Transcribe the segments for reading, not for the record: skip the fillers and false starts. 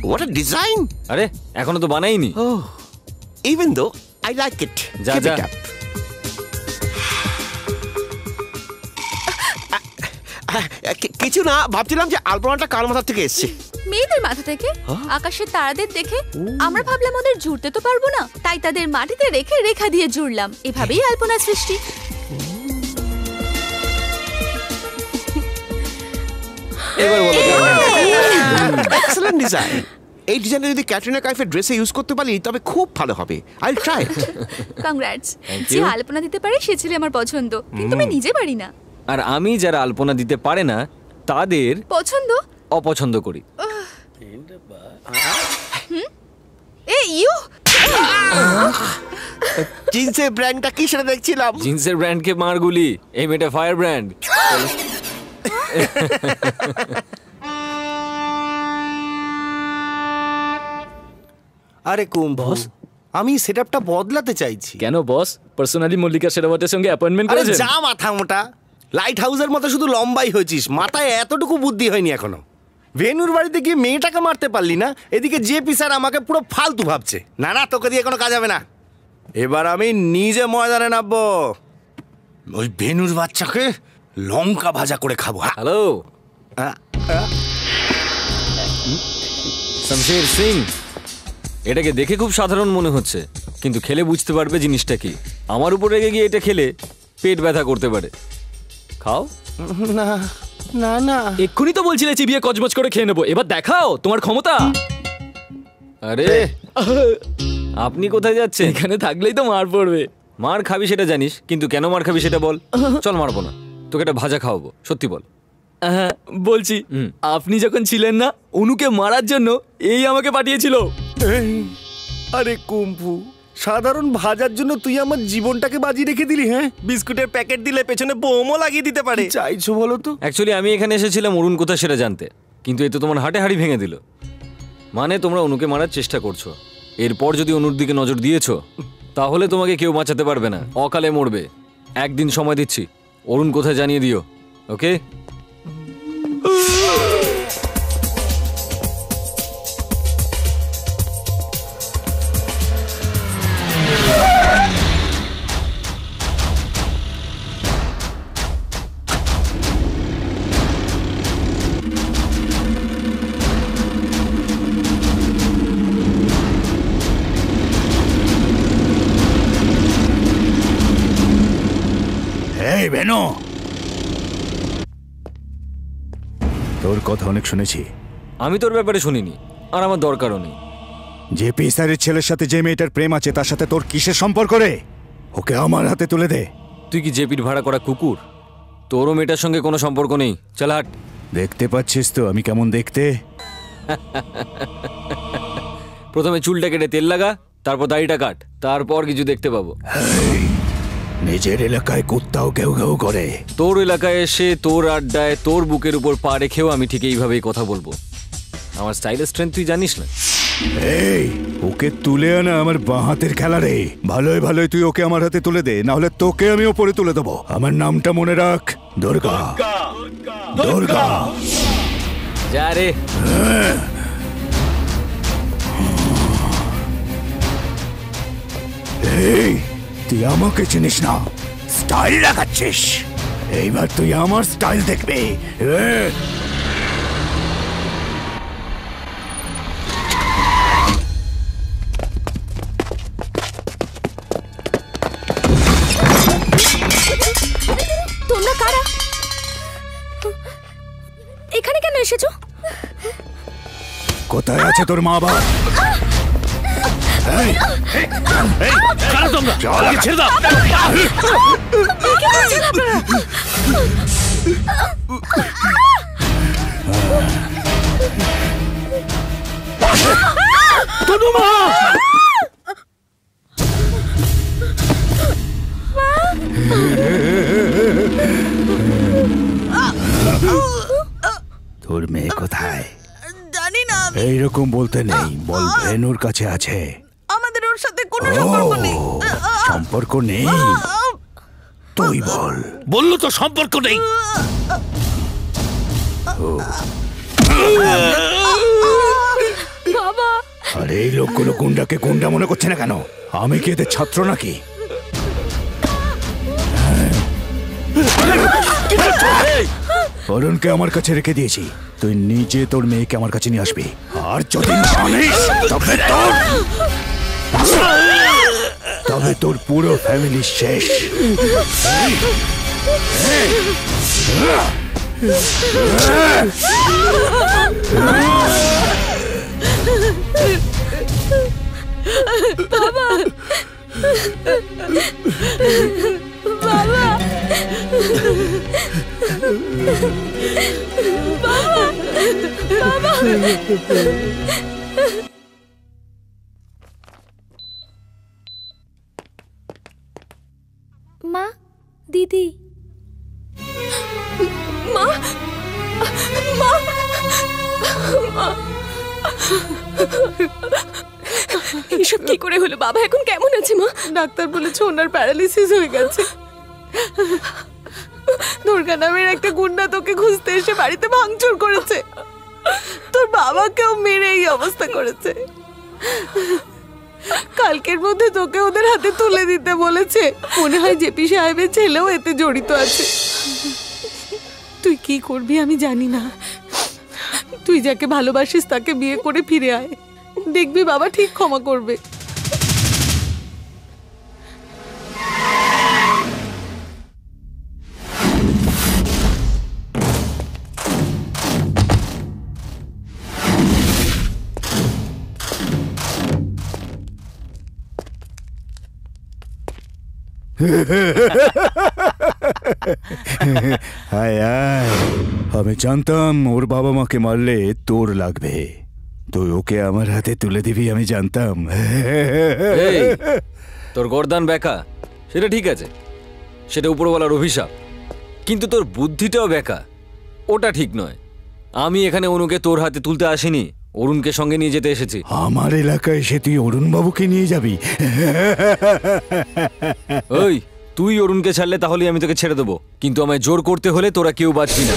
What a design! আরে এখনো তো বানাইনি। Oh, even though I like it. যা Keep যা। it up. কিছু না, ভাবছিলাম যে আলপনাটা কার মাথা থেকে এসছে। মেয়েদের মাথা থেকে। আকাশের তারাদের দেখে আমরা ভাবলাম ওদের জুড়তে তো পারবো না, তাই তাদের মাটিতে রেখে রেখা দিয়ে জুড়লাম। এভাবেই আলপনা সৃষ্টি। এবার বলো এক্সেলেন্ট ডিজাইন। এই ডিজাইনটা যদি ক্যাটরিনা কাইফের ড্রেসে ইউজ করতে পারি তবে খুব ভালো হবে। I will try it. Congrats. Thank যে you. আলপনা দিতে পারে সে ছেলে আমার পছন্দ, কিন্তু আমি নিজে পারি না। আর আমি যারা আলপনা দিতে পারে না তাদের পছন্দ অপছন্দ করি। এ ইউ জিন্সের ব্র্যান্ডটা কি সেটা দেখছিলাম। জিন্সের ব্র্যান্ডকে মারগুলি, এই মেয়েটা ফায়ার ব্র্যান্ড। আরে কুম বস, আমি সেটআপটা বদলাতে চাইছি। কেন বস? পার্সোনালি মল্লিকা শেরাওয়াতের সঙ্গে অ্যাপয়েন্টমেন্ট আরে করেছেন? যা মাথা মোটা, লাইট হাউসের মতো শুধু লম্বাই হয়েছিস, মাথায় এতটুকু বুদ্ধি হয়নি এখনো। ভেনুর বাড়িতে গিয়ে মেয়েটাকে মারতে পারলি না, এদিকে জেপি স্যার আমাকে পুরো ফালতু ভাবছে। না না, তোকে দিয়ে কোনো কাজ হবে না। এবার আমি নিজে ময়দানে নামবো, ওই ভেনুর বাচ্চাকে লঙ্কা ভাজা করে খাবো। হ্যালো শমশের সিং, এটাকে দেখে খুব সাধারণ মনে হচ্ছে, কিন্তু খেলে বুঝতে পারবে জিনিসটা কি। আমার উপর রেগে গিয়ে এটা খেলে পেট ব্যথা করতে পারে। খাও। না না না, এক্ষুনি তো বলছিলে চিবিয়ে কচমচ করে খেয়ে নেবো, এবার দেখাও তোমার ক্ষমতা। আরে আপনি কোথায় যাচ্ছেন? এখানে থাকলেই তো মার পড়বে। মার খাবি সেটা জানিস, কিন্তু কেন মার খাবি সেটা বল। চল মারবো না, তোকে একটা ভাজা খাওয়াবো, সত্যি বল। হ্যাঁ বলছি, আপনি যখন ছিলেন না, অনুকে মারার জন্য এই আমাকে পাঠিয়েছিল। আরে কুম্ফু, সাধারণ ভাজার জন্য তুই আমার জীবনটাকে বাজি রেখে দিলি। হ্যাঁ, বিস্কুটের প্যাকেট দিলে পেছনে বোমও লাগিয়ে দিতে পারে। চাইছো বলো তো? অ্যাকচুয়ালি আমি এখানে এসেছিলাম অরুণ কোথায় সেটা জানতে, কিন্তু এ তো তোমার হাটে হাড়ি ভেঙে দিল। মানে তোমরা অনুকে মারার চেষ্টা করছো, এরপর যদি অনুর দিকে নজর দিয়েছো তাহলে তোমাকে কেউ বাঁচাতে পারবে না, অকালে মরবে। একদিন সময় দিচ্ছি, অরুণ কোথায় জানিয়ে দিও, ওকে? এই বেনো, তোর কথা অনেক শুনেছি। আমি তোর ব্যাপারে শুনিনি, আর আমার দরকারও নেই। যে পিসারের ছেলের সাথে যে মেয়েটার প্রেম আছে তার সাথে তোর কিসের সম্পর্ক রে? ওকে আমার হাতে তুলে দে। তুই কি জেপির ভাড়া করা কুকুর? তোরও মেয়েটার সঙ্গে কোনো সম্পর্ক নেই, চল হাট। দেখতে পাচ্ছিস তো আমি কেমন দেখতে? প্রথমে চুলটা কেটে তেল লাগা, তারপর দাড়িটা কাট, তারপর কিছু দেখতে পাবো। নিজের এলাকায় কুত্তাও কেউ কেউ করে, তোর এলাকায় এসে তোর আড্ডায় তোর বুকের উপর পা রেখেও আমি ঠিক এইভাবেই কথা বলবো। আমার স্টাইলের স্ট্রেংথ তুই জানিস না। এই ওকে তুলে আনা আমার বাঁ হাতের খেলা রে। ভালোই ভালোই তুই ওকে আমার হাতে তুলে দে, না হলে তোকে আমি ওপরে তুলে দেবো। আমার নামটা মনে রাখ, দুর্গা। দুর্গা যা রে। এই তুই আমাকে চিনিস না, স্টাইল দেখাচ্ছিস। এইবার তুই আমার স্টাইল দেখবি। তোমরা কারা? এখানে কেন এসেছো? কোথায় আছে তোর মা বাবা? কারা তোমরা? ছেড়ে দাও। তনুমা! তোর মেয়ে কোথায়? জানি না। এইরকম বলতে নেই, বল ভেনুর কাছে আছে। আমাদের ওর সাথে কোনো সম্পর্ক নেই। সম্পর্ক নেই? তুই বল। বললো তো সম্পর্ক নেই। আর এই লোকগুলো গুন্ডাকে গুন্ডা মনে করছে না কেন? আমি কি এদের ছাত্র নাকি? অরুণকে আমার কাছে রেখে দিয়েছি, তুই নিজে তোর মেয়েকে আমার কাছে নিয়ে আসবি। আর যদি মানিস তবে তোর পুরো ফ্যামিলি শেষ। মা, দিদি, মা, মা, এসব কি করে হলো? বাবা এখন কেমন আছে মা? ডাক্তার বলেছে ওনার প্যারালিসিস হয়ে গেছে। দুর্গা নামের একটা গুন্ডা তোকে খুঁজতে এসে বাড়িতে ভাঙচুর করেছে, তোর বাবাকেও মেরে এই অবস্থা করেছে। কালকের মধ্যে তোকে ওদের হাতে তুলে দিতে বলেছে। মনে হয় জেপি সাহেবের ছেলেও এতে জড়িত আছে। তুই কি করবি আমি জানি না। তুই যাকে ভালোবাসিস তাকে বিয়ে করে ফিরে আয়, দেখবি বাবা ঠিক ক্ষমা করবে। হায় হায়, আমি জানতাম ওর বাবা মাকে মারলে তোর লাগবে, তুই ওকে আমার হাতে তুলে দিবি আমি জানতাম। এই, তোর গর্দান বেকা সেটা ঠিক আছে, সেটা উপরওয়ালার অভিশাপ, কিন্তু তোর বুদ্ধিটাও বেকা, ওটা ঠিক নয়। আমি এখানে অনুকে তোর হাতে তুলতে আসিনি, অরুণকে সঙ্গে নিয়ে যেতে এসেছি। আমার এলাকায় এসে তুই অরুণ বাবুকে নিয়ে যাবি? ওই, তুই অরুণকে ছাড়লে তাহলেই আমি তোকে ছেড়ে দেবো, কিন্তু আমায় জোর করতে হলে তোরা কেউ বাঁচবি না।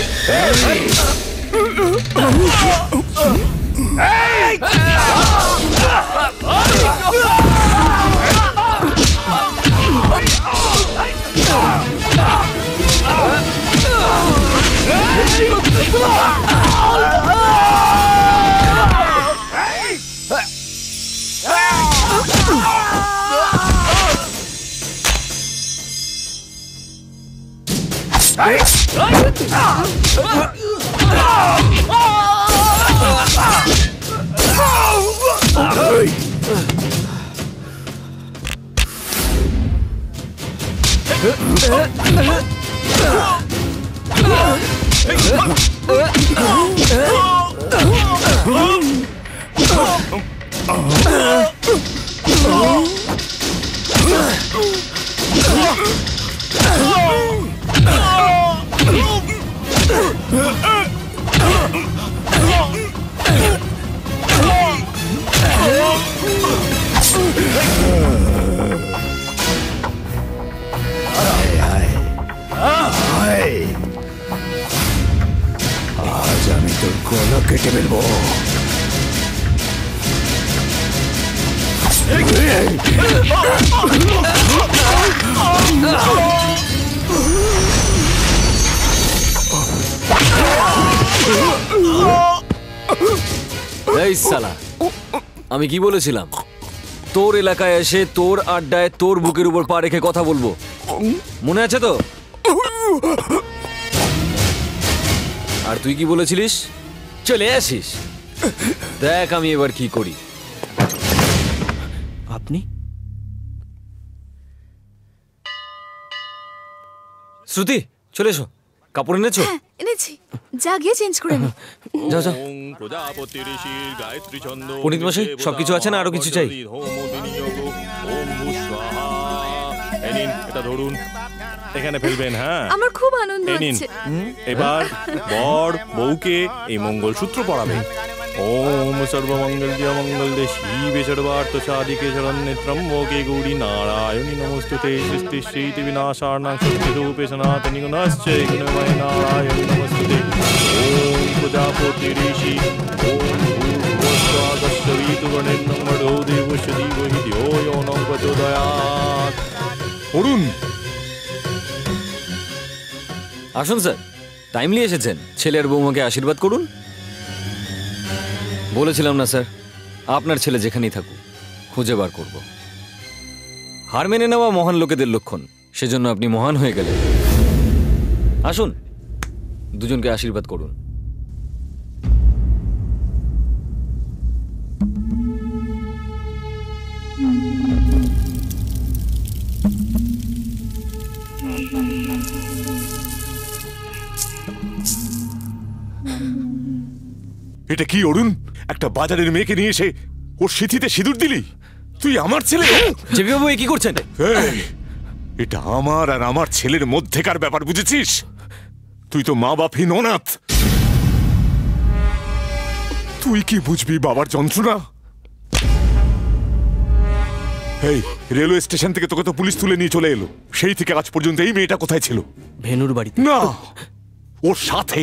আজ আমি তোর গলা কেটে ফেলবো। এই শালা, আমি কি বলেছিলাম? তোর এলাকায় এসে তোর আড্ডায় তোর বুকের উপর পা রেখে কথা বলবো, মনে আছে তো? আর তুই কি বলেছিলিস? চলে আসিস, দেখ আমি এবার কি করি। আপনি? শ্রুতি, চলে এসো। কাপড় এনেছো? হ্যাঁ এনেছি, যা গিয়ে চেঞ্জ করে নে। যাও যাও। পণ্ডিত মশাই, সবকিছু আছে না আরো কিছু চাই? এটা ধরুন, এখানে ফেলবেন। হ্যাঁ, আমার খুব আনন্দ হচ্ছে। এবার বর বউকে এই মঙ্গলসূত্র পরাবে। ওম সর্বমঙ্গল মঙ্গলে শিবে সর্বার্থ সাধিকে শরণ্যে ত্রম্বকে গৌরী নারায়ণী নমস্তুতে সৃষ্টি শ্রীতি বিনাশার্ণং সত্যি রূপে সনাতনী গুণশ্চে গুণময় নারায়ণী নমস্তুতে। ওম প্রজাপতি ঋষি ওম ভূর্ভুবস্সুঃ ঋতুগণের धीमहि धियो यो न प्रचोदयात्। অরুণ, আসুন স্যার, টাইমলি এসেছেন। ছেলে আর বৌমাকে আশীর্বাদ করুন। বলেছিলাম না স্যার, আপনার ছেলে যেখানেই থাকুক খুঁজে বার করব। হার মেনে নেওয়া মহান লোকেদের লক্ষণ, সেজন্য আপনি মহান হয়ে গেলেন। আসুন, দুজনকে আশীর্বাদ করুন। এটা কি অরুণ? একটা বাজারের মেয়েকে নিয়ে এসে ওর সিঁথিতে সিঁদুর দিলি? তুই আমার ছেলে? জেপি বাবু, এ কি করছেন? এই, এটা আমার আর আমার ছেলের মধ্যেকার ব্যাপার, বুঝেছিস? তুই তো মা বাপহীন অনাথ। তুই কি বুঝবি বাবার যন্ত্রণা? এই, রেলওয়ে স্টেশন থেকে তোকে তো পুলিশ তুলে নিয়ে চলে এলো। সেই থেকে আজ পর্যন্ত এই মেয়েটা কোথায় ছিল? ভেনুর বাড়িতে। না, ওর সাথে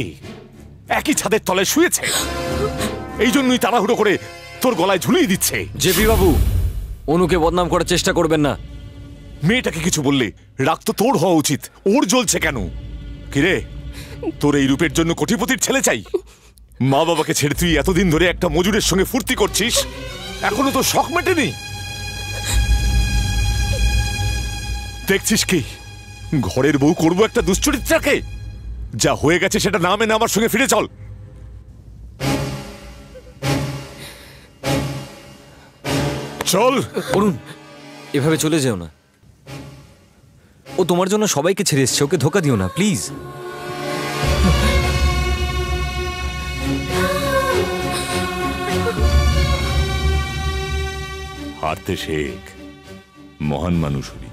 একই ছাদের তলায় শুয়েছে। এই জন্যই তাড়াহুড়ো করে তোর গলায় ঝুলিয়ে দিচ্ছে। জেপি বাবু, অনুকে বদনাম করার চেষ্টা করবেন না। মেয়েটাকে কিছু বললে রাগ তো তোর হওয়া উচিত। ওর জ্বলছে কেন? কিরে, তোর এই রূপের জন্য কোটিপতির ছেলে চাই? মা বাবাকে ছেড়ে তুই এতদিন ধরে একটা মজুরের সঙ্গে ফুর্তি করছিস, এখনো তো শখ মেটেনি? দেখছিস কি, ঘরের বউ করবো একটা দুশ্চরিত্রাকে? যা হয়ে গেছে সেটা না মেনে আমার সঙ্গে ফিরে চল। চল। অরুণ, এভাবে চলে যেও না। ও তোমার জন্য সবাইকে ছেড়ে এসছে, ওকে ধোকা দিও না প্লিজ। হারতে শেখ, মহান মানুষ হবি।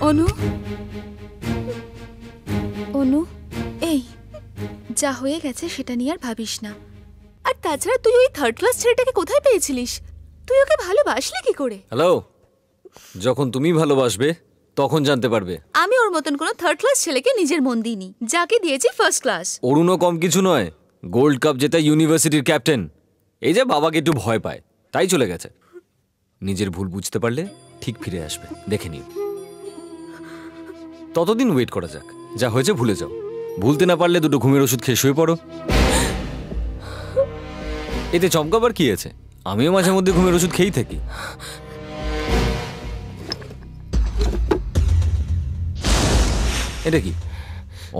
অনু, অনু, এই যা হয়ে গেছে সেটা নিয়ে আর ভাবিস না। আর তাছাড়া তুই ওই থার্ড ক্লাস ছেলেটাকে কোথায় পেয়েছিলিস? তুই ওকে ভালোবাসলি কি করে? হ্যালো, যখন তুমি ভালোবাসবে তখন জানতে পারবে। আমি ওর মতন কোনো থার্ড ক্লাস ছেলেকে নিজের মন দিইনি, যাকে দিয়েছি ফার্স্ট ক্লাস। অরুণও কম কিছু নয়, গোল্ড কাপ জেতা ইউনিভার্সিটির ক্যাপ্টেন। এই যে বাবাকে একটু ভয় পায় তাই চলে গেছে। নিজের ভুল বুঝতে পারলে ঠিক ফিরে আসবে, দেখে নিও। ততদিন ওয়েট করা যাক, যা হয়েছে ভুলে যাও। ভুলতে না পারলে দুটো ঘুমের ওষুধ খেয়ে শুয়ে পড়ো। এতে চমকাবার কি আছে? আমিও মাঝে মধ্যে ঘুমের ওষুধ খেয়েই থাকি। এটা কি?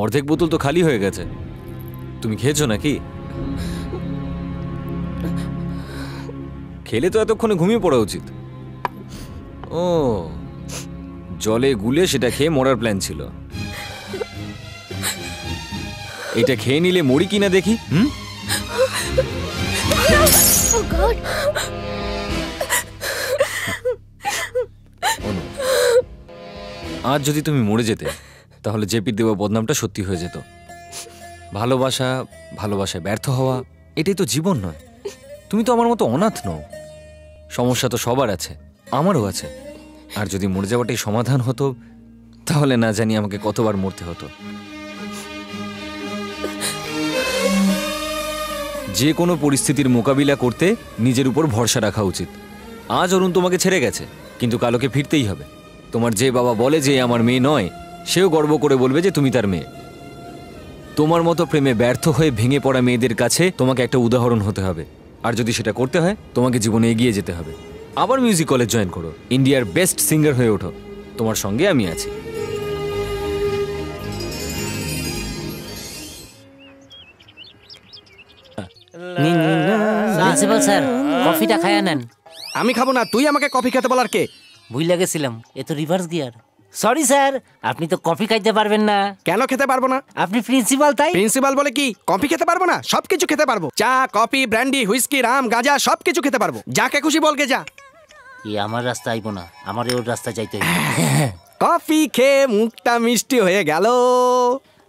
অর্ধেক বোতল তো খালি হয়ে গেছে। তুমি খেয়েছো নাকি? খেলে তো এতক্ষণে ঘুমিয়ে পড়া উচিত। ও, জলে গুলে সেটা খেয়ে মরার প্ল্যান ছিল। এটা খেয়ে নিলে মরি কিনা দেখি। আজ যদি তুমি মরে যেতে তাহলে জেপির দেওয়া বদনামটা সত্যি হয়ে যেত। ভালোবাসা, ভালোবাসায় ব্যর্থ হওয়া, এটাই তো জীবন নয়। তুমি তো আমার মতো অনাথ নও। সমস্যা তো সবার আছে, আমারও আছে। আর যদি মরে যাওয়াটাই সমাধান হতো তাহলে না জানি আমাকে কতবার মরতে হতো। যে কোনো পরিস্থিতির মোকাবিলা করতে নিজের উপর ভরসা রাখা উচিত। আজ অরুণ তোমাকে ছেড়ে গেছে, কিন্তু কালকে ফিরতেই হবে। তোমার যে বাবা বলে যে আমার মেয়ে নয়, সেও গর্ব করে বলবে যে তুমি তার মেয়ে। তোমার মতো প্রেমে ব্যর্থ হয়ে ভেঙে পড়া মেয়েদের কাছে তোমাকে একটা উদাহরণ হতে হবে। আর যদি সেটা করতে হয়, তোমাকে জীবনে এগিয়ে যেতে হবে। আবার মিউজিক কলেজ জয়েন করো, ইন্ডিয়ার বেস্ট সিঙ্গার হয়ে ওঠো। তোমার সঙ্গে আমি আছি। প্রিন্সিপাল স্যার, কফিটা খায়া নেন। আমি খাবো না, তুই আমাকে কফি খেতে বলার কে? ভুইলা গেছিলাম, এ তো রিভার্স গিয়ার। সরি স্যার, আপনি তো কফি খাইতে পারবেন না। কেন খেতে পারবো না? আপনি প্রিন্সিপাল, তাই। প্রিন্সিপাল বলে কি কফি খেতে পারবো না? সবকিছু খেতে পারবো। চা, কফি, ব্র্যান্ডি, হুইস্কি, রাম, গাঁজা সবকিছু খেতে পারবো। যাকে খুশি বলকে যা। ই আমার রাস্তা আইবো না, আমার ওর রাস্তা যাইতে হইব। কফি খেয়ে মুখটা মিষ্টি হয়ে গেল।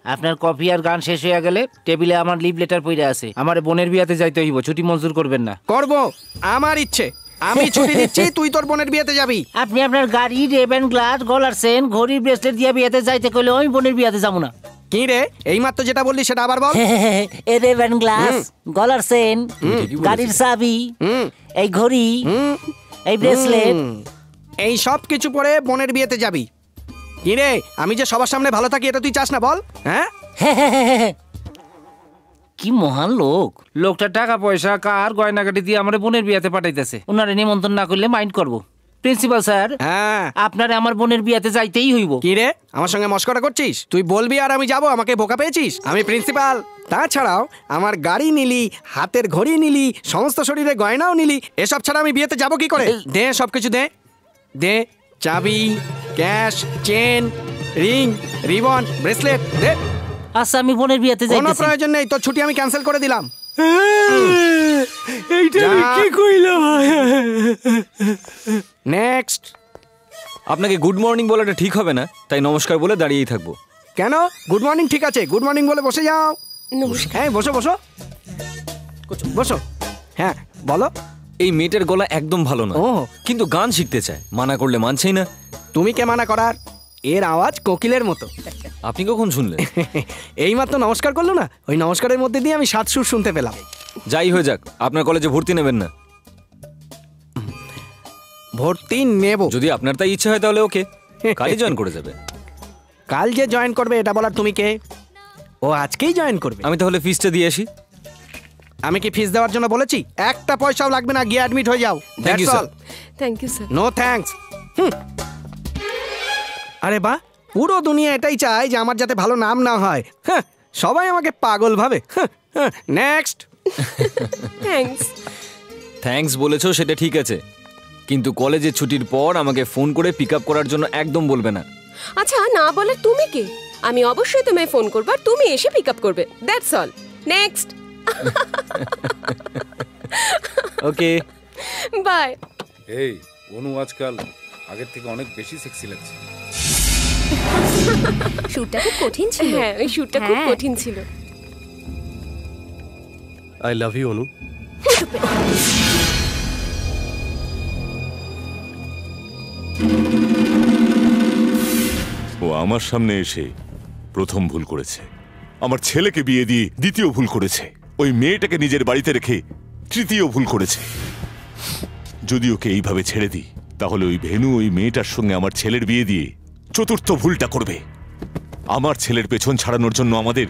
আপনার কফি আর গান শেষ হয়ে গেলে টেবিলে আমার লিভ লেটার পড়ে আছে। আমার বোনের বিয়াতে যাইতে হইব, ছুটি মঞ্জুর করবেন না? করব, আমার ইচ্ছে। আমি ছুটি দিচ্ছি, তুই তোর বোনের বিয়েতে যাবি। আপনি আপনার গাড়ি, রেবেন গ্লাস, গলার চেন, ঘড়ি, ব্রেসলেট দিয়ে বিয়েতে যাইতে কইলে আমি বোনের বিয়েতে যাবো না। কি রে, এইমাত্র যেটা বললি সেটা আবার বল। এ রেবেন গ্লাস, গলার চেন, গাড়ির চাবি, এই ঘড়ি, এই ব্রেসলেট, এই সব কিছু পরে বোনের বিয়েতে যাবি। কি রে, আমি যে সবার সামনে ভালো থাকি এটা তুই চাস না বল? হ্যাঁ, কি মহান লোক। লোকটা টাকা পয়সা, কার, গয়নাগাটি দিয়ে আমার বোনের বিয়েতে পাঠাইতেছে। ওনারে নিমন্ত্রণ না করলে মাইন্ড করব। প্রিন্সিপাল স্যার, হ্যাঁ, আপনারে আমার বোনের বিয়েতে যাইতেই হইব। কি রে, আমার সঙ্গে মস্করা করছিস? তুই বলবি আর আমি যাব? আমাকে বোকা পেয়েছিস? আমি প্রিন্সিপাল। তাছাড়াও আমার গাড়ি নিলি, হাতের ঘড়ি নিলি, সমস্ত শরীরে গয়নাও নিলি, এসব ছাড়া আমি বিয়েতে যাব কি করে? দে সবকিছু, দে দে, চাবি, cash, chain, ring, ribbon, bracelet দে। আচ্ছা, আমি বোনের বিয়েতে যাইতেছি। কোনো প্রয়োজন নেই, তোর ছুটি আমি ক্যান্সেল করে দিলাম। এইটা আমি কি কইলাম? নেক্সট। আপনাকে গুড মর্নিং বলাটা ঠিক হবে না, তাই নমস্কার বলে দাঁড়িয়েই থাকবো। কেন? গুড মর্নিং ঠিক আছে, গুড মর্নিং বলে বসে যাও। হ্যাঁ, বসো বসো বসো। হ্যাঁ বলো। এই মেয়েটার গলা একদম ভালো না, কিন্তু গান শিখতে চায়, মানা করলে মানছেই না। তুমি কে মানা করার? এর আওয়াজ কোকিলের মতো। আপনি কখন শুনলেন? এইমাত্র নমস্কার করলো না, ওই নমস্কারের মধ্যে দিয়ে আমি 7 সুর শুনতে পেলাম। যাই হয়ে যাক, আপনার কলেজে ভর্তি নেবেন না? ভর্তি নেব। যদি আপনার তাই ইচ্ছা হয় তাহলে ওকে, কালই জয়েন করে যাবে। কাল যে জয়েন করবে এটা বলার তুমি কে? ও আজকেই জয়েন করবে। আমি তাহলে ফিসটা দিয়ে আসি। আমি কি ফিস দেওয়ার জন্য বলেছি? একটা পয়সাও লাগবে না, গিয়ে অ্যাডমিট হয়ে যাও। Thank you sir. Thank you sir. No thanks. আরে বাহ, পুরো দুনিয়া এটাই চায় যে আমার যাতে ভালো নাম না হয়। হ্যাঁ, সবাই আমাকে পাগল ভাবে। নেক্সট। থ্যাঙ্কস। থ্যাঙ্কস বলেছো সেটা ঠিক আছে, কিন্তু কলেজে ছুটির পর আমাকে ফোন করে পিক আপ করার জন্য একদম বলবে না। আচ্ছা, না বলে তুমি কে? আমি অবশ্যই তোমায় ফোন করব আর তুমি এসে পিক আপ করবে। That's all. Next. Okay, bye. এই অনু আজকাল আগের থেকে অনেক বেশি সেক্সি লাগছে। শুটটা খুব কঠিন ছিল। হ্যাঁ, ওই শুটটা খুব কঠিন ছিল। আই লাভ ইউ অনু। ও আমার সামনে এসে প্রথম ভুল করেছে, আমার ছেলেকে বিয়ে দিয়ে দ্বিতীয় ভুল করেছে, ওই মেয়েটাকে নিজের বাড়িতে রেখে তৃতীয় ভুল করেছে। যদি ওকে এইভাবে ছেড়ে দিই তাহলে ওই ভেনু ওই মেয়েটার সঙ্গে আমার ছেলের বিয়ে দিয়ে চতুর্থ ভুলটা করবে। আমার ছেলের পেছন ছাড়ানোর জন্য আমাদের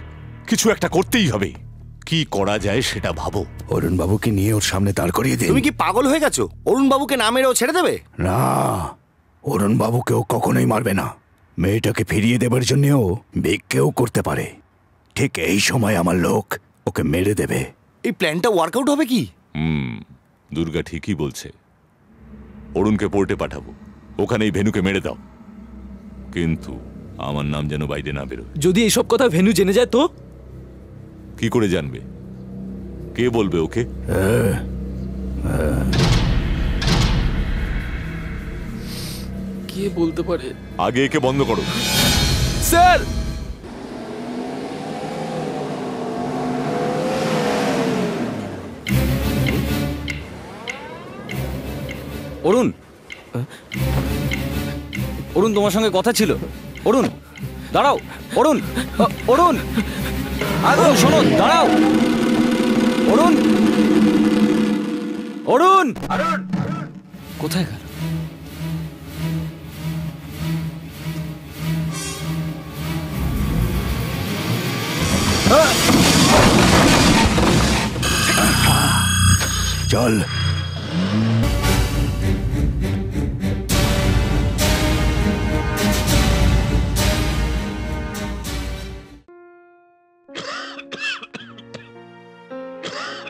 কিছু একটা করতেই হবে। কি করা যায় সেটা ভাবো। অরুণ বাবুকে নিয়ে ওর সামনে দাঁড় করিয়ে দিন। তুমি কি পাগল হয়ে গেছো? অরুণ বাবুকে না মেরে ও ছেড়ে দেবে? না, অরুণ বাবুকে ও কখনোই মারবে না। মেয়েটাকে ফিরিয়ে দেবার জন্যও ভিক্ষেও করতে পারে। ঠিক এই সময় আমার লোক ওকে মেরে দেবে। এই প্ল্যানটা ওয়ার্কআউট হবে কি? দুর্গা ঠিকই বলছে। অরুণকে পোর্টে পাঠাবো, ওখানেই ভেনুকে মেরে দাও, কিন্তু আমার নাম যেন বাইরে না বেরোয়। যদি এইসব কথা ভেনু জেনে যায় তো? কি করে জানবে? কে বলবে ওকে? কে বলতে পারে? আগে একে বন্ধ করো। স্যার, অরুণ, অরুণ তোমার সঙ্গে কথা ছিল। অরুণ দাঁড়াও, অরুণ, অরুণ, অরুণ শোনো, দাঁড়াও। অরুণ, অরুণ, কোথায় গেল? চল।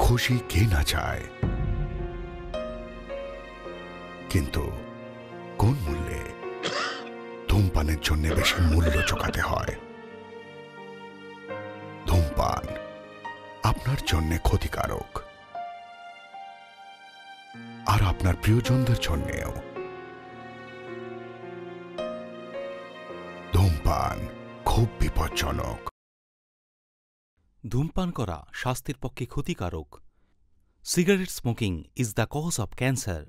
খুশি কে না চায়, কিন্তু কোন মূল্যে? ধূমপানের জন্য বেশি মূল্য চোকাতে হয়। ধূমপান আপনার জন্য ক্ষতিকারক, আর আপনার প্রিয়জনদের জন্যেও। ধূমপান খুব বিপজ্জনক। ধূমপান করা স্বাস্থ্যের পক্ষে ক্ষতিকারক। Cigarette smoking is the cause of cancer.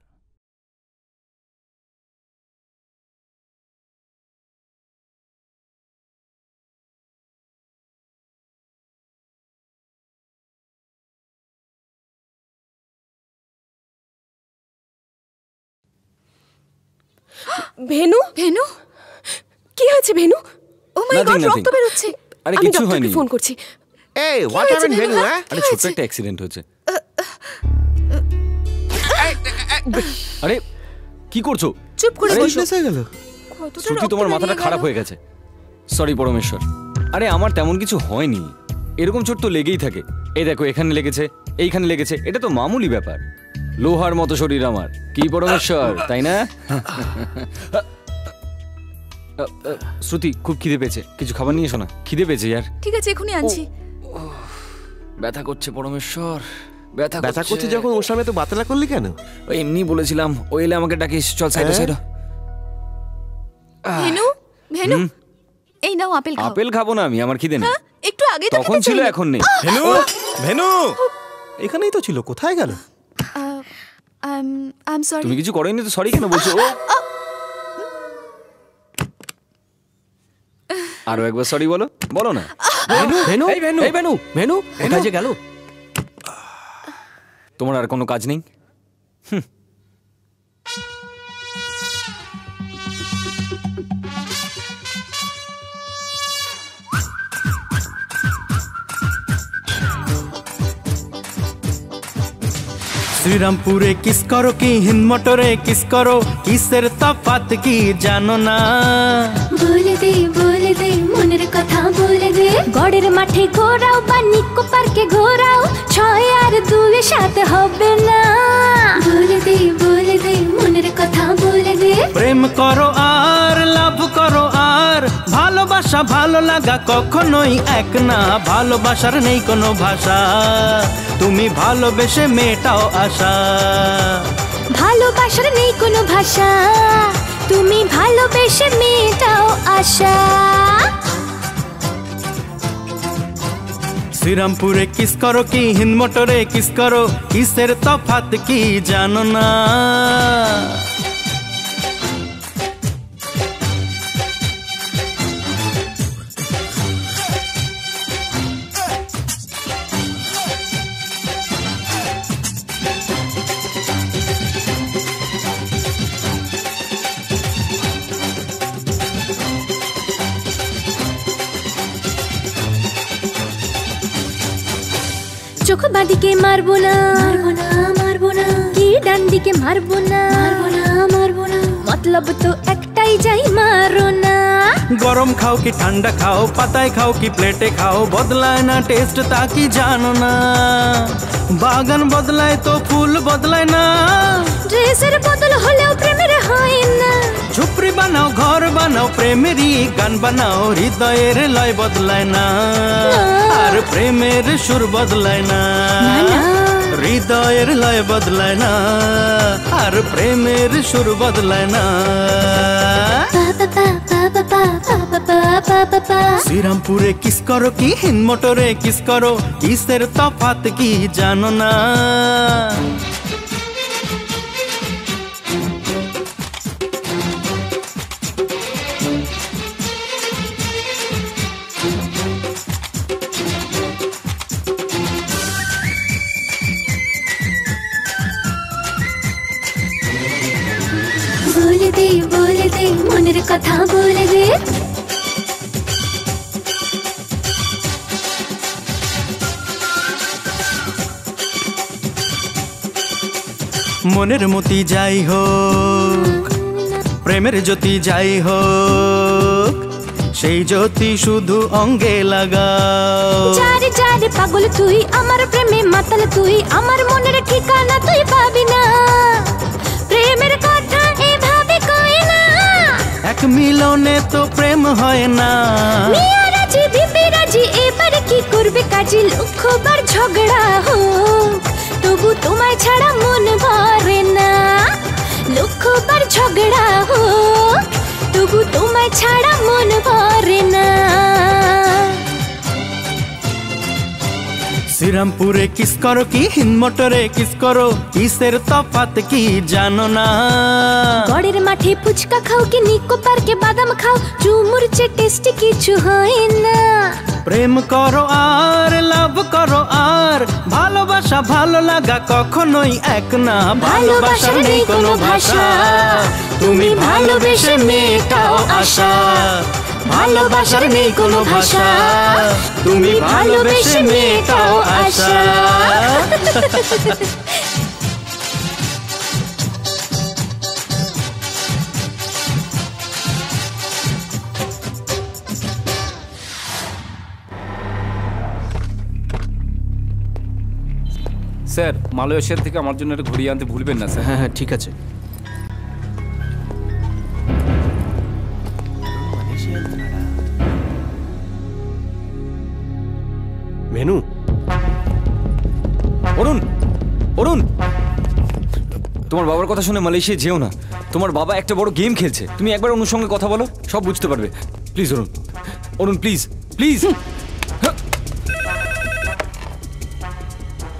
Venu, Venu, কি হয়েছে ভেনু? ও মাই গড, রক্ত বের হচ্ছে। আরে আমি কিছু হয়নি। ডক্টরকে ফোন করছি। এই হোয়াট হ্যাপেন্ড ভেনু? আরে ছোট্ট একটা অ্যাক্সিডেন্ট হয়েছে। আরে কি করছো? চুপ করে বসো। হয়ে গেল। শ্রুতি, তোমার মাথাটা খারাপ হয়ে গেছে। সরি পরমেশ্বর। আরে আমার তেমন কিছু হয়নি, এরকম চোট তো লেগেই থাকে। এই দেখো, এখানে লেগেছে, এইখানে লেগেছে, এটা তো মামুলি ব্যাপার। লোহার মতো শরীর আমার, কি পরমেশ্বর, তাই না? শ্রুতি, খুব খিদে পেয়েছে, কিছু খাবার নিয়ে এসো না। খিদে পেয়েছে ইয়ার। ঠিক আছে, এখনই আনছি। ব্যথা করছে পরমেশ্বর, ব্যথা করছে যখন ওর সামনে তো বাতলা করলি কেন? ওই এমনি বলেছিলাম, ও এলে আমাকে ডাকিস। চল সাইডে সাইডে। ভেনু, ভেনু, এই নাও আপেল খাও। আপেল খাবো না আমি, আমার খিদে নেই। একটু আগে তো তখন ছিল, এখন নেই। ভেনু, ভেনু, এখানেই তো ছিল, কোথায় গেল? I am sorry. তুমি কিছু করেনি তো সরি কেন বলছো? আরো একবার সরি বলো, বলো না। ভেনু, ভেনু, এই ভেনু, এই ভেনু, ভেনু, কোথায় যে গেল? তোমার আর কোনো কাজ নেই? শ্রীরামপুরে কিস করো কি হিন্দ মোটরে কিস করো, কিসের তফাৎ কি জানো না? বলে দে মনের কথা বলে দে। গড়ের মাঠে ঘোরাও বা নিকো পার্কে ঘোরাও, 6 আর 2 সাথে হবে না। বলে দে মনের কথা বলে দে। প্রেম করো আর লাভ করো আর, ভালোবাসা ভালো লাগা কখনোই এক না। ভালোবাসার নেই কোনো ভাষা, তুমি ভালোবেসে মেটাও আশা। ভালোবাসার নেই কোনো ভাষা, তুমি ভালোবেসে মেটাও আশা। শ্রীরামপুরে কিস করো কি হিন্দ মোটরে কিস করো, কিসের তফাৎ কি জানো না? চোখ বাঁদিকে মারবো না, মারবো না, মারবো না। কি ডান দিকে মারবো না, মারবো না, মারবো না। মতলব তো একটাই, যাই মারো না। গরম খাও কি ঠান্ডা খাও, পাতায় খাও কি প্লেটে খাও, বদলায় না টেস্ট তা কি জানো না? বাগান বদলায় তো ফুল বদলায় না। ড্রেসের বদল হলেও প্রেমের হয় না। ঝুপড়ি বানাও ঘর বানাও, প্রেমেরই গান বানাও, হৃদয়ের লয় বদলায় না, আর প্রেমের সুর বদলায় না। হৃদয়ের লয় বদলায় না, আর প্রেমের সুর বদলায় না। শ্রীরামপুরে কিস করো কি হিন্দ মোটরে কিস করো, কিসের তফাৎ কি জানো না? মনের কথা বলে দে। মনের মতি যাই হোক, প্রেমের জ্যোতি যাই হোক, সেই জ্যোতি শুধু অঙ্গে লাগাও। যারে যারে পাগল তুই, আমার প্রেমে মাতাল তুই, আমার মনের ঠিকানা তুই পাবি না, প্রেমের কথা এভাবে কই না। এক মিলনে তো প্রেম হয় না। মিয়া রাজি বিবি রাজি, এবার কি করবে কাজী, লক্ষবার ঝগড়া হোক, তবু তোমায় ছাড়া মন ভরে না। লক্ষবার ঝগড়া হোক, তবু তোমায় ছাড়া মন ভরে না। শ্রীরামপুরে কিস করো কি হিন্দ মোটরে কিস করো, কিসের তফাৎ কি জানো না। গড়ের মাঠে ফুচকা খাও কি নিকো পার্কে বাদাম খাও, চুমুর চে টেস্টি কিছু হয় না। প্রেম করো আর লাভ করো আর, ভালোবাসা ভালো লাগা কখনোই এক না। ভালোবাসার নেই কোনো ভাষা, তুমি ভালোবেসে মেটাও আশা। ভালোবাসার নেই কোনো ভাষা, তুমি ভালোবেসে মেটাও আশা। স্যার, মালয়েশিয়া থেকে আমার জন্য একটা ঘড়ি আনতে ভুলবেন না স্যার। হ্যাঁ হ্যাঁ ঠিক আছে। ভেনু, অরুণ, অরুণ, তোমার বাবার কথা শুনে মালয়েশিয়া যেও না। তোমার বাবা একটা বড় গেম খেলছে। তুমি একবার অনুর সঙ্গে কথা বলো, সব বুঝতে পারবে। Please Arun, Arun please please.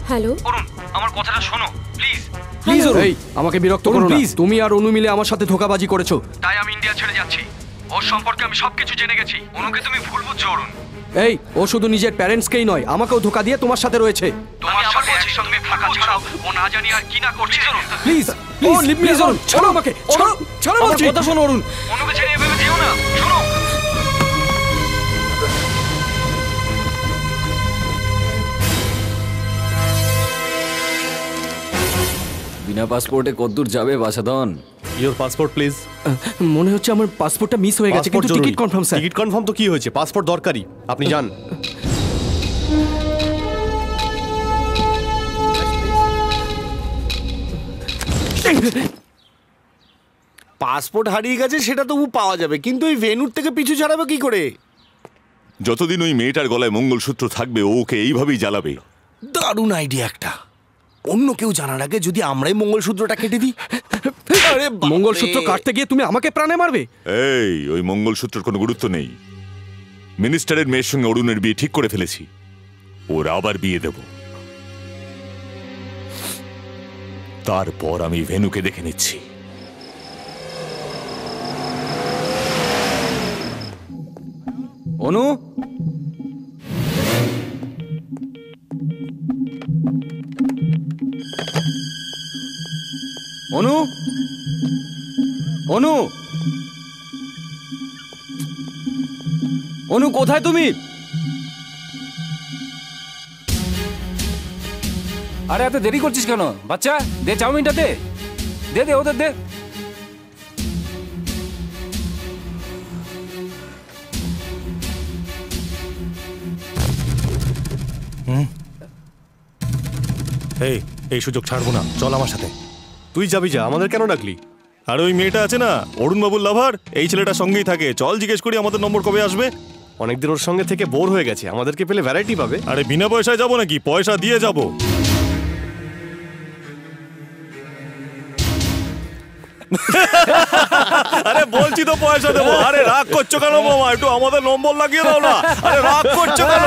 Hello Arun, আমার কথাটা শোনো প্লিজ। প্লিজ অরুণ, এই আমাকে বিরক্ত করো না। তুমি আর অনু মিলে আমার সাথে ধোঁকাবাজি করেছো, তাই আমি ইন্ডিয়া ছেড়ে যাচ্ছি। ওর সম্পর্কে আমি সবকিছু জেনে গেছি। অনুকে তুমি ভুল বুঝছো অরুণ। এই ও শুধু নিজের প্যারেন্টসকেই নয়, আমাকেও ধোঁকা দিয়ে তোমার সাথে রয়েছে। তোমার সাথে একসঙ্গে থাকা ছাড়াও ও না জানি আর কি না করছে। প্লিজ প্লিজ প্লিজ অরুণ, ছাড়ো আমাকে, ছাড়ো ছাড়ো আমার বলছি। কথা শোনো অরুণ। অনুকে ছেড়ে এভাবে যেও না, শোনো। বিনা পাসপোর্টে কতদূর যাবে বাসাদন? Your passport please. মনে হচ্ছে আমার পাসপোর্টটা মিস হয়ে গেছে, কিন্তু ticket confirm sir. Ticket confirm তো কি হয়েছে, পাসপোর্ট দরকারি, আপনি যান। পাসপোর্ট হারিয়ে গেছে সেটা তবু পাওয়া যাবে, কিন্তু ওই ভেনুর থেকে পিছু ছাড়াবে কি করে? যতদিন ওই মেয়েটার গলায় মঙ্গলসূত্র থাকবে ও ওকে এইভাবেই জ্বালাবে। দারুণ আইডিয়া একটা। অন্য কেউ জানার আগে যদি আমরাই মঙ্গলসূত্রটা কেটে দিই। আরে মঙ্গলসূত্র কাটতে গিয়ে তুমি আমাকে প্রাণে মারবে? এই, ওই মঙ্গলসূত্রের কোনো গুরুত্ব নেই। মিনিস্টারের মেয়ের সঙ্গে অরুণের বিয়ে ঠিক করে ফেলেছি, ওর আবার বিয়ে দেব। তারপর আমি ভেনুকে দেখে নিচ্ছি। অনু, অনু, অনু, অনু কোথায় তুমি? আরে এত দেরি করছিস কেন বাচ্চা? দে চাউমিনটা, দে দে দে ওদের দে। এই সুযোগ ছাড়বো না, চল আমার সাথে। তুই যাবি যা, আমাদের কেন ডাকলি? আর ওই মেয়েটা আছে না, অরুণ বাবুর লাভার, এই ছেলেটার সঙ্গেই থাকে। চল জিজ্ঞেস করি আমাদের নম্বর কবে আসবে। অনেকদিন ওর সঙ্গে থেকে বোর হয়ে গেছে, আমাদেরকে পেলে ভ্যারাইটি পাবে। আরে বিনা পয়সায় যাবো নাকি? পয়সা দিয়ে যাবো। আরে বলছি তো পয়সা দেবো। আরে রাগ করছো কেন মামা? একটু আমাদের নম্বর লাগিয়ে দাও না। আরে রাগ করছো কেন?